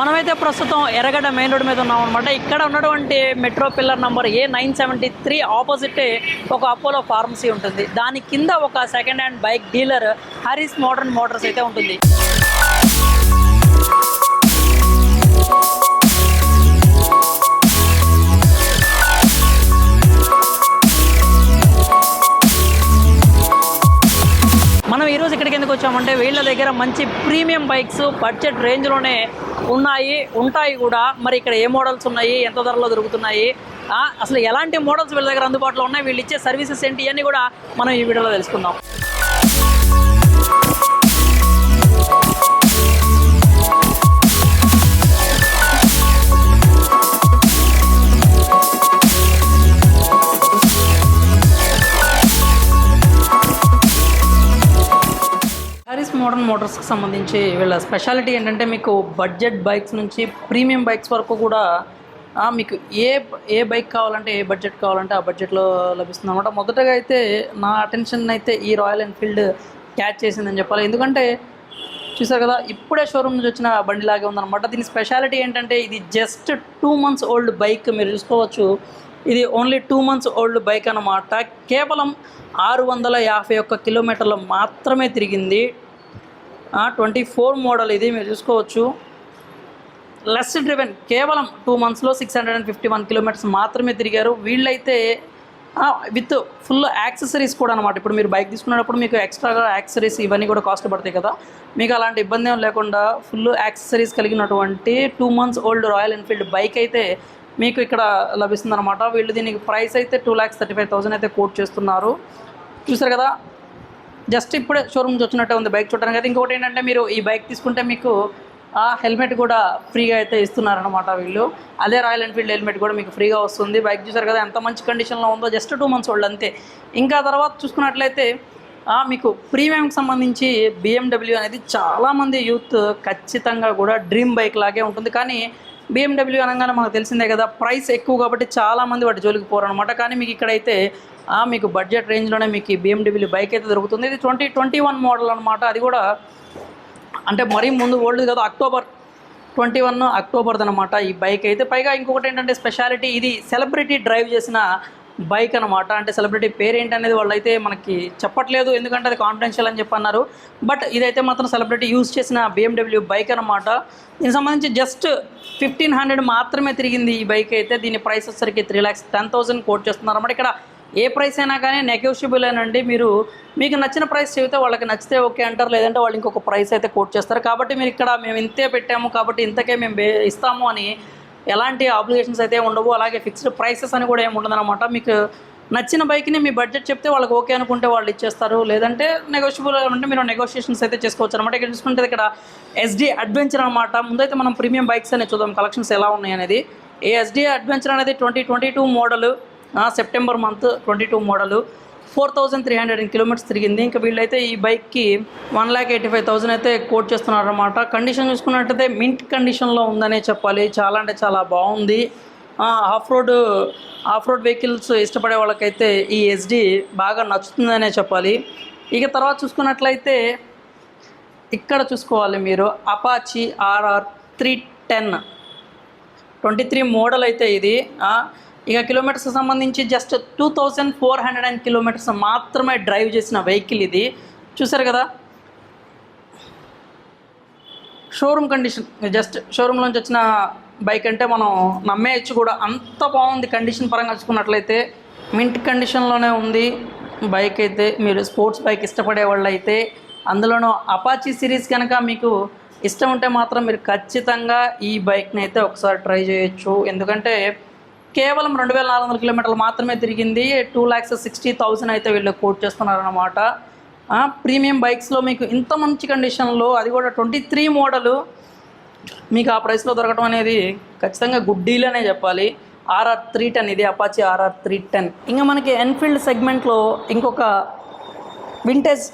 మనమైతే ప్రస్తుతం ఎర్రగడ్డ మెయిన్ రోడ్ మీద ఉన్నాం అనమాట. ఇక్కడ ఉన్నటువంటి మెట్రో పిల్లర్ నంబర్ A973 ఆపోజిటే ఒక అపోలో ఫార్మసీ ఉంటుంది. దాని కింద ఒక second hand bike dealer Haris Modern Motors అయితే ఉంటుంది. మనం ఈరోజు ఇక్కడికి ఎందుకు వచ్చామంటే వీళ్ళ దగ్గర మంచి ప్రీమియం బైక్స్ బడ్జెట్ రేంజ్లోనే ఉంటాయి కూడా. మరి ఇక్కడ ఏ మోడల్స్ ఉన్నాయి, ఎంత ధరలో దొరుకుతున్నాయి, అసలు ఎలాంటి మోడల్స్ వీళ్ళ దగ్గర అందుబాటులో ఉన్నాయి, వీళ్ళు ఇచ్చే సర్వీసెస్ ఏంటి ఇవన్నీ కూడా మనం ఈ వీడియోలో తెలుసుకుందాం. హరీస్ మోడర్న్ మోటార్స్కి సంబంధించి వీళ్ళ స్పెషాలిటీ ఏంటంటే మీకు బడ్జెట్ బైక్స్ నుంచి ప్రీమియం బైక్స్ వరకు కూడా మీకు ఏ బైక్ కావాలంటే ఏ బడ్జెట్ కావాలంటే ఆ బడ్జెట్లో లభిస్తుంది అనమాట. మొదటగా అయితే నా అటెన్షన్ అయితే ఈ రాయల్ ఎన్ఫీల్డ్ క్యాచ్ చేసిందని చెప్పాలి. ఎందుకంటే చూసారు కదా, ఇప్పుడే షోరూమ్ నుంచి వచ్చిన బండిలాగే ఉందన్నమాట. దీని స్పెషాలిటీ ఏంటంటే ఇది జస్ట్ 2 months ఓల్డ్ బైక్. మీరు చూసుకోవచ్చు, ఇది ఓన్లీ 2 months ఓల్డ్ బైక్ అన్నమాట. కేవలం 651 కిలోమీటర్లు మాత్రమే తిరిగింది. 24 మోడల్ ఇది. మీరు చూసుకోవచ్చు, లెస్ డ్రివెన్. కేవలం 2 monthsలో 651 కిలోమీటర్స్ మాత్రమే తిరిగారు. వీళ్ళైతే విత్ ఫుల్ యాక్సెసరీస్ కూడా అనమాట. ఇప్పుడు మీరు బైక్ తీసుకునేటప్పుడు మీకు ఎక్స్ట్రాగా యాక్సెసరీస్ ఇవన్నీ కూడా కాస్ట్ పడతాయి కదా, మీకు అలాంటి ఇబ్బంది ఏం లేకుండా ఫుల్ యాక్సెసరీస్ కలిగినటువంటి 2 months old royal Enfield bike అయితే మీకు ఇక్కడ లభిస్తుంది అనమాట. వీళ్ళు దీనికి ప్రైస్ అయితే 2,35,000 అయితే కోట్ చేస్తున్నారు. చూసారు కదా, జస్ట్ ఇప్పుడే షోరూమ్ నుంచి వచ్చినట్టే ఉంది బైక్ చూడడానికి అయితే. ఇంకొకటి ఏంటంటే మీరు ఈ బైక్ తీసుకుంటే మీకు హెల్మెట్ కూడా ఫ్రీగా అయితే ఇస్తున్నారనమాట వీళ్ళు. అదే రాయల్ ఎన్ఫీల్డ్ హెల్మెట్ కూడా మీకు ఫ్రీగా వస్తుంది. బైక్ చూసారు కదా ఎంత మంచి కండిషన్లో ఉందో, జస్ట్ 2 months ఓల్డ్ అంతే. ఇంకా తర్వాత చూసుకున్నట్లయితే మీకు ప్రీమియంకి సంబంధించి BMW అనేది చాలామంది యూత్ ఖచ్చితంగా కూడా డ్రీమ్ బైక్ లాగే ఉంటుంది. కానీ BMW అనగానే మనకు తెలిసిందే కదా, ప్రైస్ ఎక్కువ కాబట్టి చాలామంది వాటి జోలికి పోరు అనమాట. కానీ మీకు ఇక్కడైతే మీకు బడ్జెట్ రేంజ్లోనే మీకు ఈ BMW బైక్ అయితే దొరుకుతుంది. ఇది 2021 మోడల్ అనమాట. అది కూడా అంటే మరీ ముందు ఓల్డ్ కదా, October 21 అక్టోబర్ది అనమాట ఈ బైక్ అయితే. పైగా ఇంకొకటి ఏంటంటే స్పెషాలిటీ, ఇది సెలబ్రిటీ డ్రైవ్ చేసిన బైక్ అనమాట. అంటే సెలబ్రిటీ పేరు ఏంటనేది వాళ్ళు అయితే మనకి చెప్పట్లేదు, ఎందుకంటే అది కాన్ఫిడెన్షియల్ అని చెప్పి అన్నారు. బట్ ఇదైతే మాత్రం సెలబ్రిటీ యూజ్ చేసిన BMW బైక్ అనమాట. దీనికి సంబంధించి జస్ట్ 1,500 మాత్రమే తిరిగింది ఈ బైక్ అయితే. దీని ప్రైస్ వచ్చేసరికి 3,10,000 కోట్ చేస్తున్నారు అన్నమాట. ఇక్కడ ఏ ప్రైస్ అయినా కానీ నెగోషియబుల్ ఏనండి. మీకు నచ్చిన ప్రైస్ చెబితే వాళ్ళకి నచ్చితే ఓకే అంటారు, లేదంటే వాళ్ళు ఇంకొక ప్రైస్ అయితే కోట్ చేస్తారు. కాబట్టి మీరు ఇక్కడ మేము ఇంతే పెట్టాము కాబట్టి ఇంతకే మేము ఇస్తాము అని ఎలాంటి ఆబ్లిగేషన్స్ అయితే ఉండవు. అలాగే ఫిక్స్డ్ ప్రైసెస్ అని కూడా ఏమి ఉండదన్నమాట. మీకు నచ్చిన బైక్ని మీ బడ్జెట్ చెప్తే వాళ్ళకి ఓకే అనుకుంటే వాళ్ళు ఇచ్చేస్తారు, లేదంటే నెగోషియబుల్ అంటే మీరు నెగోషియేషన్స్ అయితే చేసుకోవచ్చు అనమాట. ఇక్కడ చూసుకుంటే ఇక్కడ SD అడ్వెంచర్ అనమాట. ముందైతే మనం ప్రీమియం బైక్స్ అనేది చూద్దాం, కలెక్షన్స్ ఎలా ఉన్నాయి అనేది. ఈ SD అడ్వెంచర్ అనేది 2022 model, September month 22 model, 4,300 kilometres తిరిగింది. ఇంకా వీళ్ళైతే ఈ బైక్కి 1,85,000 అయితే కోట్ చేస్తున్నారు అనమాట. కండిషన్ చూసుకున్నట్టయితే మింట్ కండిషన్లో ఉందనే చెప్పాలి. చాలా అంటే చాలా బాగుంది. ఆఫ్ రోడ్ వెహికల్స్ ఇష్టపడే వాళ్ళకైతే ఈ SD బాగా నచ్చుతుందనే చెప్పాలి. ఇక తర్వాత చూసుకున్నట్లయితే ఇక్కడ చూసుకోవాలి మీరు, అపాచీ RR 310 23 మోడల్ అయితే ఇది. ఇక కిలోమీటర్స్కి సంబంధించి జస్ట్ 2,400 కిలోమీటర్స్ మాత్రమే డ్రైవ్ చేసిన వెహికల్ ఇది. చూసారు కదా, షోరూమ్ కండిషన్. జస్ట్ షోరూమ్లోంచి వచ్చిన బైక్ అంటే మనం నమ్మేయచ్చు కూడా, అంత బాగుంది కండిషన్ పరంగా చూసుకున్నట్లయితే. మింట్ కండిషన్లోనే ఉంది బైక్ అయితే. మీరు స్పోర్ట్స్ బైక్ ఇష్టపడే వాళ్ళు అయితే, అందులోనూ అపాచీ సిరీస్ కనుక మీకు ఇష్టం ఉంటే మాత్రం మీరు ఖచ్చితంగా ఈ బైక్ని అయితే ఒకసారి ట్రై చేయొచ్చు. ఎందుకంటే కేవలం 2,400 కిలోమీటర్లు మాత్రమే తిరిగింది. 2,60,000 అయితే వీళ్ళు కోట్ చేస్తున్నారన్నమాట. ప్రీమియం బైక్స్లో మీకు ఇంత మంచి కండిషన్లో, అది కూడా 23 మోడలు మీకు ఆ ప్రైస్లో దొరకడం అనేది ఖచ్చితంగా గుడ్ డీల్ అనే చెప్పాలి. RR 310 ఇది, అపాచీ RR 310. ఇంకా మనకి ఎన్ఫీల్డ్ సెగ్మెంట్లో ఇంకొక వింటేజ్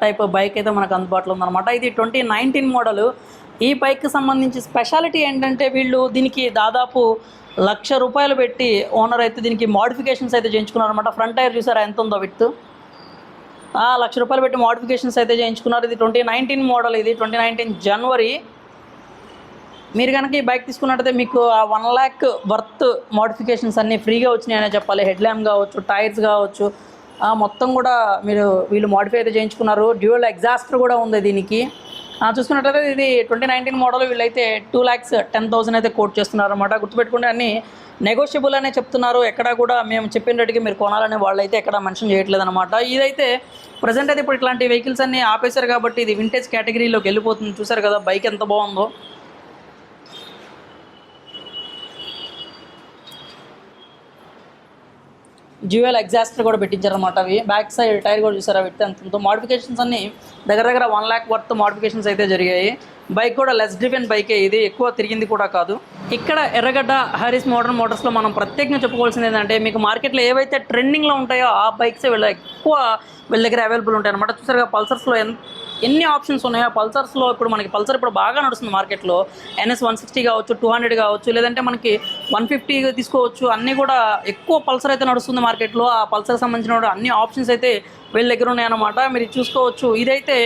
టైప్ బైక్ అయితే మనకు అందుబాటులో ఉందన్నమాట. ఇది 2019 మోడలు. ఈ బైక్కి సంబంధించి స్పెషాలిటీ ఏంటంటే వీళ్ళు దీనికి దాదాపు ₹1,00,000 పెట్టి ఓనర్ అయితే దీనికి మోడిఫికేషన్స్ అయితే చేయించుకున్నారనమాట. ఫ్రంట్ టైర్ చూసారా ఎంత ఉందో విత్, ₹1,00,000 పెట్టి మోడిఫికేషన్స్ అయితే చేయించుకున్నారు. ఇది 2019 మోడల్. ఇది 2019 జనవరి. మీరు కనుక ఈ బైక్ తీసుకున్నట్టయితే మీకు ఆ 1,00,000 వర్త్ మోడిఫికేషన్స్ అన్నీ ఫ్రీగా వచ్చినాయనే చెప్పాలి. హెడ్ ల్యాంప్ కావచ్చు, టైర్స్ కావచ్చు, మొత్తం కూడా వీళ్ళు మోడిఫై అయితే చేయించుకున్నారు. డ్యూయల్ ఎగ్జాస్టర్ కూడా ఉంది దీనికి. చూసుకున్నట్లయితే ఇది 2019 మోడల్. వీళ్ళైతే 2,10,000 అయితే కోట్ చేస్తున్నారు అనమాట. గుర్తుపెట్టుకుంటే అన్నీ నెగోషియబుల్ అనే చెప్తున్నారు. ఎక్కడ కూడా మేము చెప్పిన రేటుకి మీరు కొనాలని వాళ్ళైతే ఎక్కడ మెన్షన్ చేయట్లేదు అనమాట. ఇదైతే ప్రజెంట్ అయితే ఇప్పుడు ఇట్లాంటి వెహికల్స్ అన్నీ ఆపేశారు కాబట్టి ఇది వింటేజ్ కేటగిరీలోకి వెళ్ళిపోతుంది. చూసారు కదా బైక్ ఎంత బాగుందో. డ్యూయల్ ఎగ్జాస్టర్ కూడా పెట్టించారనమాట. అవి బ్యాక్ సైడ్ టైర్ కూడా చూసారా పెట్టి అంతంతో మోడిఫికేషన్స్ అన్నీ దగ్గర 1,00,000 వర్త్ మోడిఫికేషన్స్ అయితే జరిగాయి. బైక్ కూడా లెస్ డ్రివెన్ బైకే, ఇది ఎక్కువ తిరిగింది కూడా కాదు. ఇక్కడ ఎర్రగడ్డ హారిస్ మోడర్న్ మోటార్స్లో మనం ప్రత్యేకంగా చెప్పుకోవాల్సింది ఏంటంటే మీకు మార్కెట్లో ఏవైతే ట్రెండింగ్లో ఉంటాయో ఆ బైక్సే వీళ్ళ దగ్గర అవైలబుల్ ఉంటాయి అనమాట. చూసారుగా పల్సర్స్లో ఎన్ని ఆప్షన్స్ ఉన్నాయో. పల్సర్స్లో ఇప్పుడు మనకి పల్సర్ ఇప్పుడు బాగా నడుస్తుంది మార్కెట్లో. NS 160 కావచ్చు, 200 కావచ్చు, లేదంటే మనకి 150 తీసుకోవచ్చు. అన్నీ కూడా ఎక్కువ పల్సర్ అయితే నడుస్తుంది మార్కెట్లో. ఆ పల్సర్కి సంబంధించిన అన్ని ఆప్షన్స్ అయితే వీళ్ళ దగ్గర ఉన్నాయన్నమాట. మీరు చూసుకోవచ్చు. ఇదైతే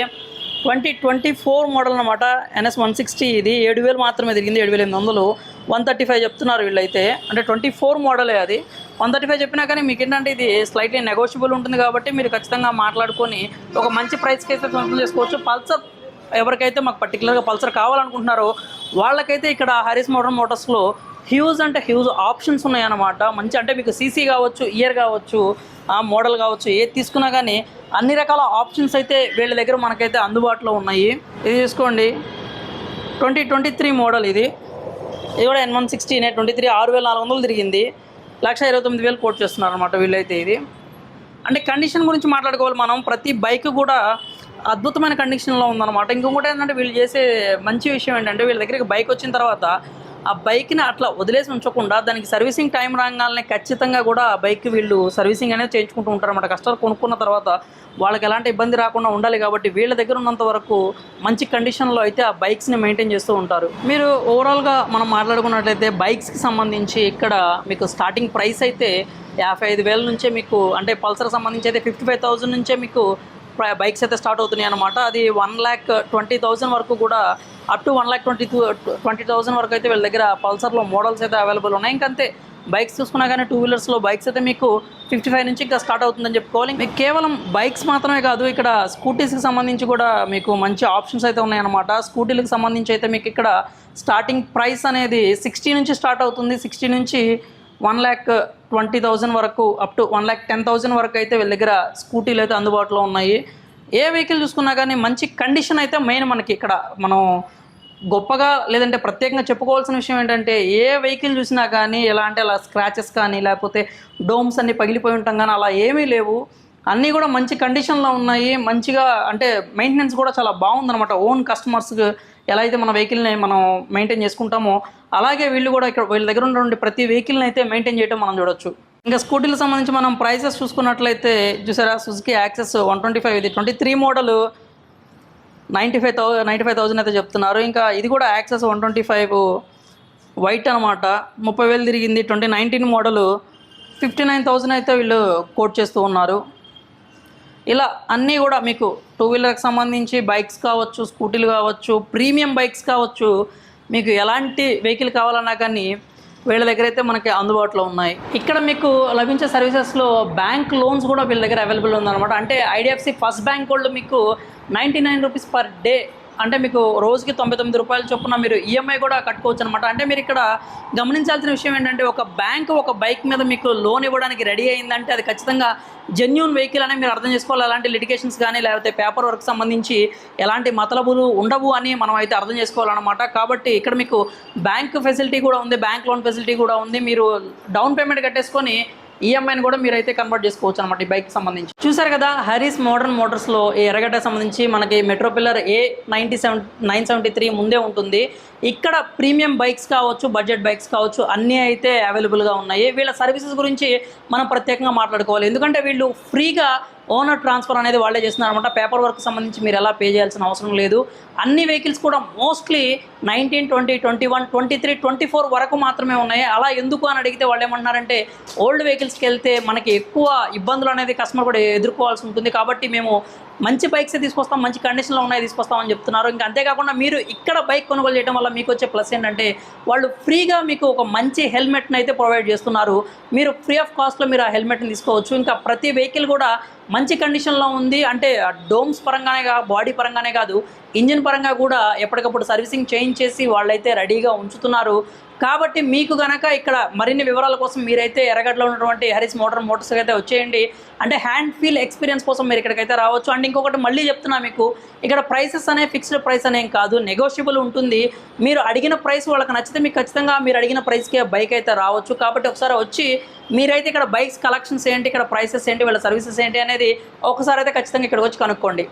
2024 మోడల్ అనమాట. NS 160 ఇది 7,000 మాత్రమే తిరిగింది. 7,800. 135 చెప్తున్నారు వీళ్ళైతే. అంటే 24 మోడలే అది. 135 చెప్పినా కానీ మీకు ఏంటంటే ఇది స్లైట్లీ నెగోషియబుల్ ఉంటుంది కాబట్టి మీరు ఖచ్చితంగా మాట్లాడుకొని ఒక మంచి ప్రైస్కి అయితే సొంతం చేసుకోవచ్చు. పల్సర్ ఎవరికైతే మాకు పర్టికులర్గా పల్సర్ కావాలనుకుంటున్నారో వాళ్ళకైతే ఇక్కడ హారిస్ మోడర్న్ మోటార్స్లో హ్యూజ్ ఆప్షన్స్ ఉన్నాయన్నమాట. మంచి అంటే మీకు సీసీ కావచ్చు, ఇయర్ కావచ్చు, మోడల్ కావచ్చు, ఏది తీసుకున్నా కానీ అన్ని రకాల ఆప్షన్స్ అయితే వీళ్ళ దగ్గర మనకైతే అందుబాటులో ఉన్నాయి. ఇది చూసుకోండి 2023 మోడల్ ఇది కూడా N160 23 6,400 తిరిగింది. 1,29,000 కోట్ చేస్తున్నారు అనమాట వీళ్ళైతే. ఇది అంటే కండిషన్ గురించి మాట్లాడుకోవాలి మనం. ప్రతి బైక్ కూడా అద్భుతమైన కండిషన్లో ఉందన్నమాట. ఇంకొకటి ఏంటంటే వీళ్ళు చేసే మంచి విషయం ఏంటంటే వీళ్ళ దగ్గరికి బైక్ వచ్చిన తర్వాత ఆ బైక్ని అట్లా వదిలేసి ఉంచకుండా దానికి సర్వీసింగ్ టైం రాగానే ఖచ్చితంగా కూడా ఆ బైక్ వీళ్ళు సర్వీసింగ్ అనేది చేయించుకుంటూ ఉంటారన్నమాట. కస్టమర్ కొనుక్కున్న తర్వాత వాళ్ళకి ఎలాంటి ఇబ్బంది రాకుండా ఉండాలి కాబట్టి వీళ్ళ దగ్గర ఉన్నంత వరకు మంచి కండిషన్లో అయితే ఆ బైక్స్ని మెయింటైన్ చేస్తూ ఉంటారు. మీరు ఓవరాల్గా మనం మాట్లాడుకున్నట్లయితే బైక్స్కి సంబంధించి ఇక్కడ మీకు స్టార్టింగ్ ప్రైస్ అయితే 55,000 నుంచే మీకు అంటే పల్సర్ సంబంధించి అయితే 55,000 నుంచే మీకు బైక్స్ అయితే స్టార్ట్ అవుతున్నాయి అనమాట. అది 1,20,000 వరకు కూడా అప్ టు 1,20,000 వరకు అయితే వీళ్ళ దగ్గర పల్సర్లో మోడల్స్ అయితే అవైలబుల్ ఉన్నాయి. ఇంకంతే బైక్స్ చూసుకున్నా కానీ 2 వీలర్స్లో బైక్స్ అయితే మీకు 55 నుంచి ఇంకా స్టార్ట్ అవుతుందని చెప్పుకోవాలి. మీకు కేవలం బైక్స్ మాత్రమే కాదు, ఇక్కడ స్కూటీస్కి సంబంధించి కూడా మీకు మంచి ఆప్షన్స్ అయితే ఉన్నాయన్నమాట. స్కూటీలకు సంబంధించి అయితే మీకు ఇక్కడ స్టార్టింగ్ ప్రైస్ అనేది 60 నుంచి స్టార్ట్ అవుతుంది. 60 నుంచి 1,20,000 వరకు అప్ టు 1,10,000 వరకు అయితే వీళ్ళ దగ్గర స్కూటీలు అయితే అందుబాటులో ఉన్నాయి. ఏ వెహికల్ చూసుకున్నా కానీ మంచి కండిషన్ అయితే మెయిన్ మనకి ఇక్కడ మనం గొప్పగా లేదంటే ప్రత్యేకంగా చెప్పుకోవాల్సిన విషయం ఏంటంటే ఏ వెహికల్ చూసినా కానీ ఎలా అంటే అలా స్క్రాచెస్ కానీ లేకపోతే డోమ్స్ అన్నీ పగిలిపోయి ఉంటాం కానీ అలా ఏమీ లేవు. అన్నీ కూడా మంచి కండిషన్లో ఉన్నాయి. మంచిగా అంటే మెయింటెనెన్స్ కూడా చాలా బాగుందన్నమాట. ఓన్ కస్టమర్స్కి ఎలా అయితే మన వెహికల్ని మనం మెయింటైన్ చేసుకుంటామో అలాగే వీళ్ళు కూడా ఇక్కడ వీళ్ళ దగ్గర ఉన్నటువంటి ప్రతి వెహికల్ని అయితే మెయింటైన్ చేయడం మనం చూడొచ్చు. ఇంకా స్కూటీలకు సంబంధించి మనం ప్రైసెస్ చూసుకున్నట్లయితే చూసారా సుజుకి యాక్సెస్ 125 ఇది 23 మోడల్ 95,000 అయితే చెప్తున్నారు. ఇంకా ఇది కూడా యాక్సెస్ 125 వైట్ అనమాట. 30,000 తిరిగింది. 2019 మోడల్ 59,000 అయితే వీళ్ళు కోట్ చేస్తూ ఉన్నారు. ఇలా అన్నీ కూడా మీకు 2 వీలర్కి సంబంధించి బైక్స్ కావచ్చు, స్కూటీలు కావచ్చు, ప్రీమియం బైక్స్ కావచ్చు, మీకు ఎలాంటి వెహికల్ కావాలన్నా కానీ వీళ్ళ దగ్గర అయితే మనకి అందుబాటులో ఉన్నాయి. ఇక్కడ మీకు లభించే సర్వీసెస్లో బ్యాంక్ లోన్స్ కూడా వీళ్ళ దగ్గర అవైలబుల్ ఉందన్నమాట. అంటే IDFC ఫస్ట్ బ్యాంక్ వాళ్ళు మీకు 99 రూపీస్ పర్ డే అంటే మీకు రోజుకి 99 రూపాయల చొప్పున మీరు EMI కూడా కట్టుకోవచ్చు అనమాట. అంటే మీరు ఇక్కడ గమనించాల్సిన విషయం ఏంటంటే ఒక బ్యాంక్ ఒక బైక్ మీద మీకు లోన్ ఇవ్వడానికి రెడీ అయిందంటే అది ఖచ్చితంగా జెన్యూన్ వెహికల్ అని మీరు అర్థం చేసుకోవాలి. ఎలాంటి లిటిగేషన్స్ కానీ లేకపోతే పేపర్ వర్క్ సంబంధించి ఎలాంటి మతలబులు ఉండవు అని మనం అయితే అర్థం చేసుకోవాలన్నమాట. కాబట్టి ఇక్కడ మీకు బ్యాంక్ ఫెసిలిటీ కూడా ఉంది, బ్యాంక్ లోన్ ఫెసిలిటీ కూడా ఉంది. మీరు డౌన్ పేమెంట్ కట్టేసుకొని ఈఎంఐని కూడా మీరైతే కన్వర్ట్ చేసుకోవచ్చు అనమాట ఈ బైక్ సంబంధించి. చూసారు కదా హారిస్ మోడర్న్ మోటార్స్లో ఈ ఎర్రగడ్డ సంబంధించి మనకి మెట్రో పిల్లర్ A973 ముందే ఉంటుంది. ఇక్కడ ప్రీమియం బైక్స్ కావచ్చు, బడ్జెట్ బైక్స్ కావచ్చు, అన్నీ అయితే అవైలబుల్గా ఉన్నాయి. వీళ్ళ సర్వీసెస్ గురించి మనం ప్రత్యేకంగా మాట్లాడుకోవాలి. ఎందుకంటే వీళ్ళు ఫ్రీగా ఓనర్ ట్రాన్స్ఫర్ అనేది వాళ్ళే చేస్తున్నారు అనమాట. పేపర్ వర్క్ సంబంధించి మీరు ఎలా పే చేయాల్సిన అవసరం లేదు. అన్ని వెహికల్స్ కూడా మోస్ట్లీ 19, 20, 21, 23, 24 వరకు మాత్రమే ఉన్నాయి. అలా ఎందుకు అని అడిగితే వాళ్ళు ఏమంటున్నారంటే ఓల్డ్ వెహికల్స్కి వెళ్తే మనకి ఎక్కువ ఇబ్బందులు అనేది కస్టమర్ కూడా ఎదుర్కోవాల్సి ఉంటుంది, కాబట్టి మేము మంచి బైక్సే తీసుకొస్తాం, మంచి కండిషన్లో ఉన్నాయి తీసుకొస్తామని చెప్తున్నారు. ఇంకా అంతేకాకుండా మీరు ఇక్కడ బైక్ కొనుగోలు చేయడం వల్ల మీకు వచ్చే ప్లస్ ఏంటంటే వాళ్ళు ఫ్రీగా మీకు ఒక మంచి హెల్మెట్ని అయితే ప్రొవైడ్ చేస్తున్నారు. మీరు ఫ్రీ ఆఫ్ కాస్ట్లో మీరు ఆ హెల్మెట్ని తీసుకోవచ్చు. ఇంకా ప్రతి వెహికల్ కూడా మంచి కండిషన్లో ఉంది, అంటే డోమ్స్ పరంగానే బాడీ పరంగానే కాదు, ఇంజిన్ పరంగా కూడా ఎప్పటికప్పుడు సర్వీసింగ్ చేయించేసి వాళ్ళైతే రెడీగా ఉంచుతున్నారు. కాబట్టి మీకు గనక ఇక్కడ మరిన్ని వివరాల కోసం మీరైతే ఎర్రగడ్డలో ఉన్నటువంటి హరీస్ మోటార్స్ అయితే వచ్చేయండి. అంటే హ్యాండ్ ఫీల్ ఎక్స్పీరియన్స్ కోసం మీరు ఇక్కడికైతే రావచ్చు. అండ్ ఇంకొకటి మళ్ళీ చెప్తున్నా, మీకు ఇక్కడ ప్రైసెస్ అనే ఫిక్స్డ్ ప్రైస్ అనేం కాదు, నెగోషియబుల్ ఉంటుంది. మీరు అడిగిన ప్రైస్ వాళ్ళకి నచ్చితే మీకు ఖచ్చితంగా మీరు అడిగిన ప్రైస్కే బైక్ అయితే రావచ్చు. కాబట్టి ఒకసారి వచ్చి మీరైతే ఇక్కడ బైక్స్ కలెక్షన్స్ ఏంటి, ఇక్కడ ప్రైసెస్ ఏంటి, వీళ్ళ సర్వీసెస్ ఏంటి అనేది ఒకసారి అయితే ఖచ్చితంగా ఇక్కడికి వచ్చి కనుక్కోండి.